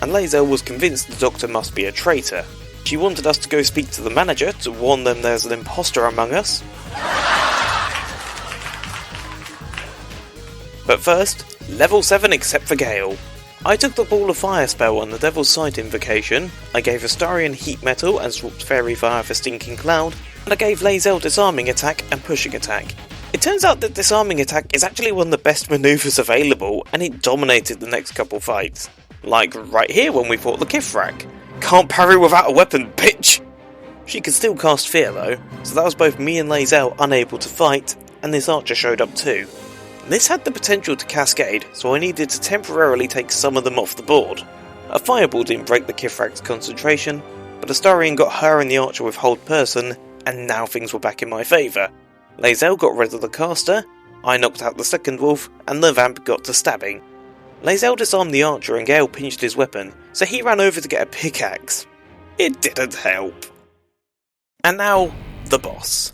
and Lae'zel was convinced the doctor must be a traitor. She wanted us to go speak to the manager to warn them there's an imposter among us. But first, level 7 except for Gale. I took the Ball of Fire spell on the Devil's Sight invocation, I gave Astarion Heat Metal and swapped Fairy Fire for Stinking Cloud, and I gave Lae'zel Disarming Attack and Pushing Attack. It turns out that Disarming Attack is actually one of the best manoeuvres available, and it dominated the next couple fights. Like right here when we fought the Kithrak. Can't parry without a weapon, bitch! She could still cast Fear though, so that was both me and Lae'zel unable to fight, and this archer showed up too. This had the potential to cascade, so I needed to temporarily take some of them off the board. A fireball didn't break the Kithrak's concentration, but Astarion got her and the archer with hold person, and now things were back in my favour. Lae'zel got rid of the caster, I knocked out the second wolf, and the vamp got to stabbing. Lae'zel disarmed the archer and Gale pinched his weapon, so he ran over to get a pickaxe. It didn't help. And now, the boss.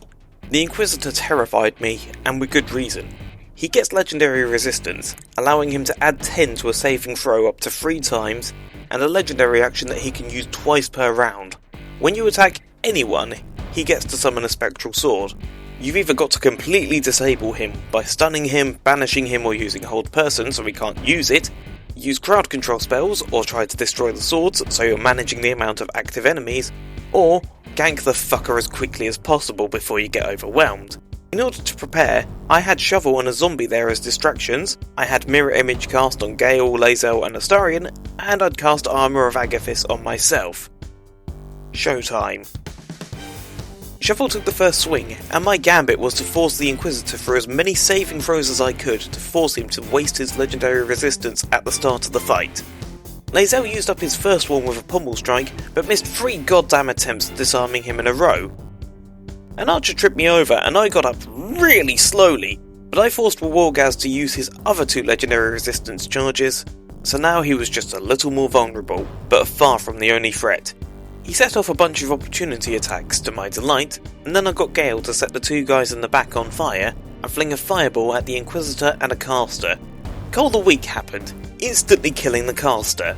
The Inquisitor terrified me, and with good reason. He gets legendary resistance, allowing him to add 10 to a saving throw up to 3 times, and a legendary action that he can use twice per round. When you attack anyone, he gets to summon a spectral sword. You've either got to completely disable him by stunning him, banishing him or using hold person so he can't use it, use crowd control spells or try to destroy the swords so you're managing the amount of active enemies, or gank the fucker as quickly as possible before you get overwhelmed. In order to prepare, I had Shovel and a zombie there as distractions, I had Mirror Image cast on Gale, Lae'zel and Astarion, and I'd cast Armour of Agathis on myself. Showtime. Shovel took the first swing, and my gambit was to force the Inquisitor through as many saving throws as I could to force him to waste his legendary resistance at the start of the fight. Lae'zel used up his first one with a pommel strike, but missed 3 goddamn attempts at disarming him in a row. An archer tripped me over and I got up really slowly, but I forced Wargaz to use his other 2 legendary resistance charges, so now he was just a little more vulnerable, but far from the only threat. He set off a bunch of opportunity attacks to my delight, and then I got Gale to set the 2 guys in the back on fire, and fling a fireball at the Inquisitor and a caster. Call the Weak happened, instantly killing the caster.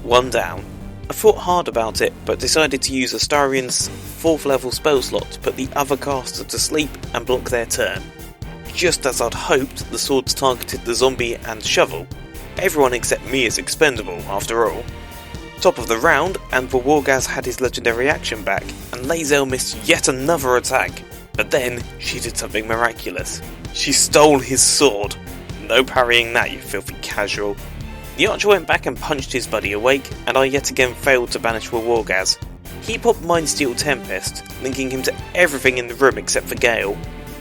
1 down. I thought hard about it, but decided to use Astarion's 4th level spell slot to put the other caster to sleep and block their turn. Just as I'd hoped, the swords targeted the zombie and Shovel. Everyone except me is expendable, after all. Top of the round, and Wargaz had his legendary action back, and Lae'zel missed yet another attack, but then she did something miraculous. She stole his sword. No parrying that, you filthy casual. The archer went back and punched his buddy awake, and I yet again failed to banish Wargaz. He popped Mindsteel Tempest, linking him to everything in the room except for Gale.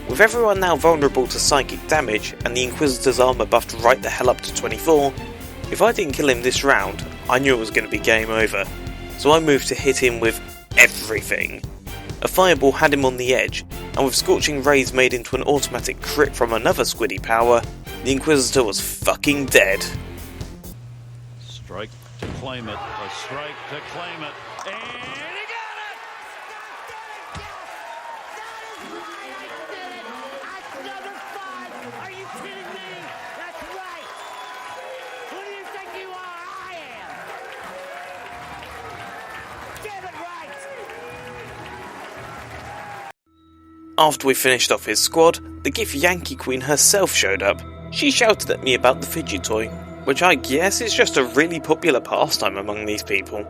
With everyone now vulnerable to psychic damage, and the Inquisitor's armour buffed right the hell up to 24, if I didn't kill him this round, I knew it was going to be game over, so I moved to hit him with everything. A fireball had him on the edge, and with Scorching Rays made into an automatic crit from another squiddy power, the Inquisitor was fucking dead. Strike to claim it, a strike to claim it, and he got it! That is right, I did it! That's number 5! Are you kidding me? That's right! After we finished off his squad, the Gif Yankee Queen herself showed up. She shouted at me about the fidget toy, which I guess is just a really popular pastime among these people.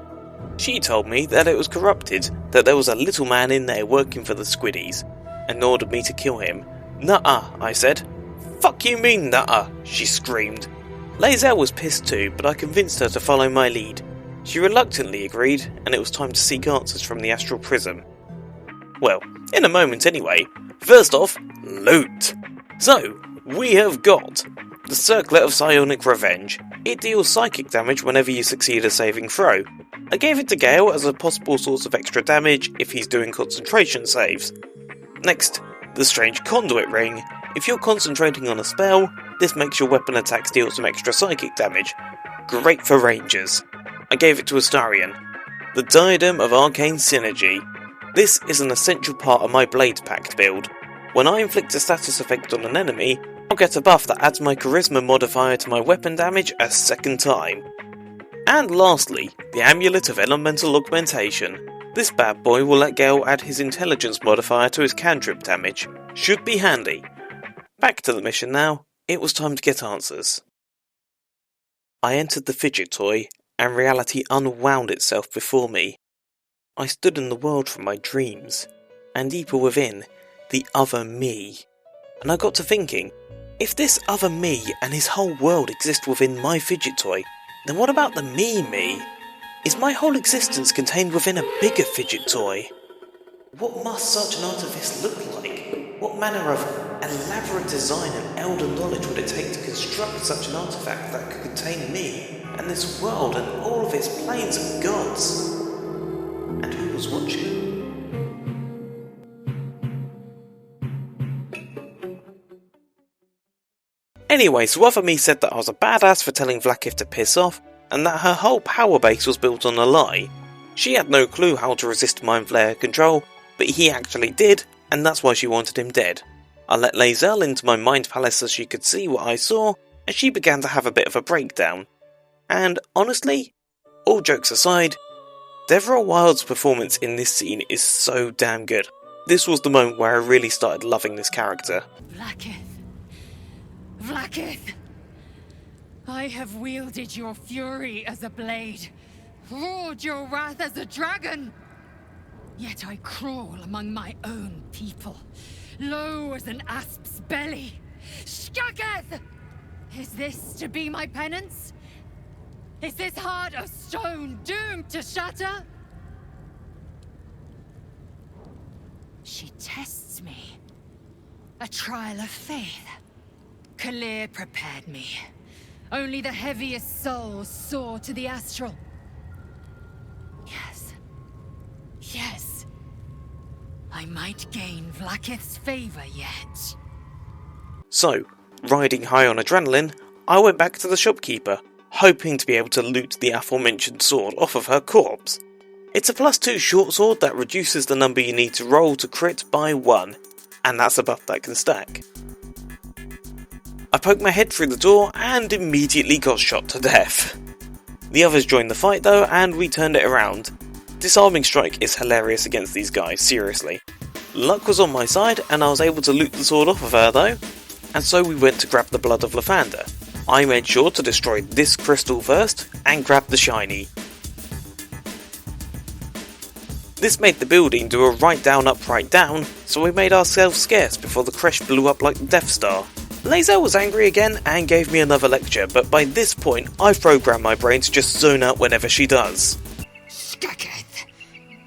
She told me that it was corrupted, that there was a little man in there working for the Squiddies, and ordered me to kill him. Nuh-uh, I said. Fuck you mean nuh-uh, she screamed. Lae'zel was pissed too, but I convinced her to follow my lead. She reluctantly agreed, and it was time to seek answers from the astral prism. Well, in a moment anyway. First off, loot. So, we have got the Circlet of Psionic Revenge. It deals psychic damage whenever you succeed a saving throw. I gave it to Gale as a possible source of extra damage if he's doing concentration saves. Next, the Strange Conduit Ring. If you're concentrating on a spell, this makes your weapon attacks deal some extra psychic damage. Great for rangers. I gave it to Astarion. The Diadem of Arcane Synergy. This is an essential part of my Blade Pact build. When I inflict a status effect on an enemy, I'll get a buff that adds my Charisma modifier to my weapon damage a second time. And lastly, the Amulet of Elemental Augmentation. This bad boy will let Gale add his Intelligence modifier to his cantrip damage. Should be handy. Back to the mission now. It was time to get answers. I entered the fidget toy, and reality unwound itself before me. I stood in the world from my dreams, and deeper within, the other me. And I got to thinking, if this other me and his whole world exist within my fidget toy, then what about the me? Is my whole existence contained within a bigger fidget toy? What must such an artifice look like? What manner of elaborate design and elder knowledge would it take to construct such an artifact that could contain me, and this world and all of its planes of gods? And who was watching? Anyway, so other me said that I was a badass for telling Vlaakith to piss off, and that her whole power base was built on a lie. She had no clue how to resist Mind Flayer control, but he actually did, and that's why she wanted him dead. I let Lae'zel into my mind palace so she could see what I saw, and she began to have a bit of a breakdown. And honestly, all jokes aside, Deborah Wild's performance in this scene is so damn good. This was the moment where I really started loving this character. Vlaakith! I have wielded your fury as a blade, roared your wrath as a dragon! Yet I crawl among my own people, low as an asp's belly. Skaketh! Is this to be my penance? Is this heart of stone doomed to shatter? She tests me. A trial of faith. Kalir prepared me. Only the heaviest souls soar to the astral. Yes. I might gain Vlaakith's favour yet. So, riding high on adrenaline, I went back to the shopkeeper, hoping to be able to loot the aforementioned sword off of her corpse. It's a +2 short sword that reduces the number you need to roll to crit by 1, and that's a buff that can stack. I poked my head through the door and immediately got shot to death. The others joined the fight though, and we turned it around. Disarming Strike is hilarious against these guys, seriously. Luck was on my side, and I was able to loot the sword off of her though, and so we went to grab the blood of Lathander. I made sure to destroy this crystal first, and grab the shiny. This made the building do a right down up right down, so we made ourselves scarce before the Creche blew up like the Death Star. Lae'zel was angry again and gave me another lecture, but by this point I've programmed my brain to just zone out whenever she does. Skaketh!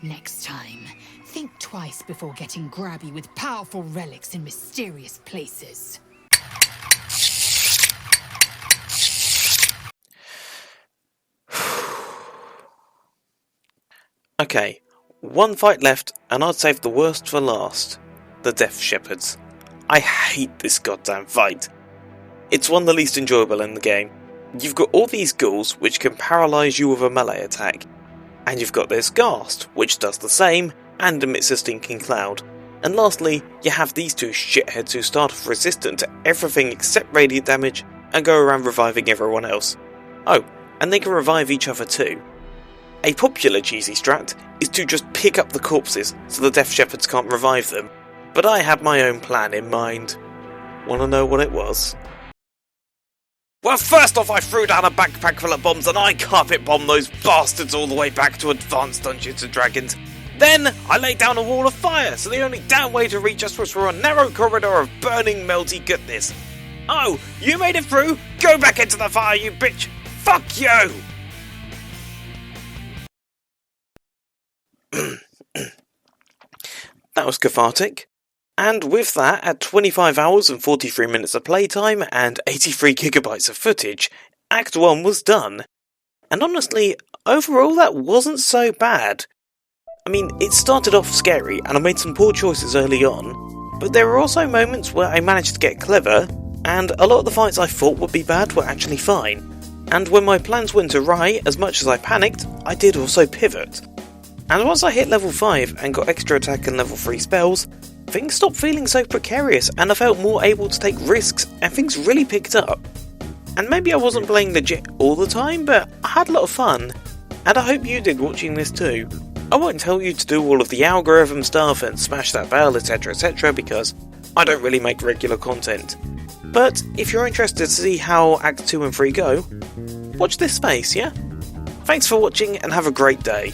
Next time, think twice before getting grabby with powerful relics in mysterious places. Okay, one fight left and I'd save the worst for last. The Death Shepherds. I hate this goddamn fight. It's one of the least enjoyable in the game. You've got all these ghouls which can paralyse you with a melee attack, and you've got this Ghast which does the same and emits a stinking cloud. And lastly, you have these two shitheads who start off resistant to everything except radiant damage and go around reviving everyone else. Oh, and they can revive each other too. A popular cheesy strat is to just pick up the corpses so the Death Shepherds can't revive them. But I had my own plan in mind. Wanna know what it was? Well, first off, I threw down a backpack full of bombs and I carpet bombed those bastards all the way back to Advanced Dungeons & Dragons. Then, I laid down a wall of fire, so the only damn way to reach us was through a narrow corridor of burning, melty goodness. Oh, you made it through? Go back into the fire, you bitch! Fuck you! That was cathartic. And with that, at 25 hours and 43 minutes of playtime and 83 gigabytes of footage, Act 1 was done. And honestly, overall that wasn't so bad. I mean, it started off scary and I made some poor choices early on, but there were also moments where I managed to get clever, and a lot of the fights I thought would be bad were actually fine. And when my plans went awry, as much as I panicked, I did also pivot. And once I hit level 5 and got extra attack and level 3 spells, things stopped feeling so precarious and I felt more able to take risks and things really picked up. And maybe I wasn't playing legit all the time, but I had a lot of fun. And I hope you did watching this too. I won't tell you to do all of the algorithm stuff and smash that bell, etc, because I don't really make regular content. But if you're interested to see how Act 2 and 3 go, watch this space, yeah? Thanks for watching and have a great day.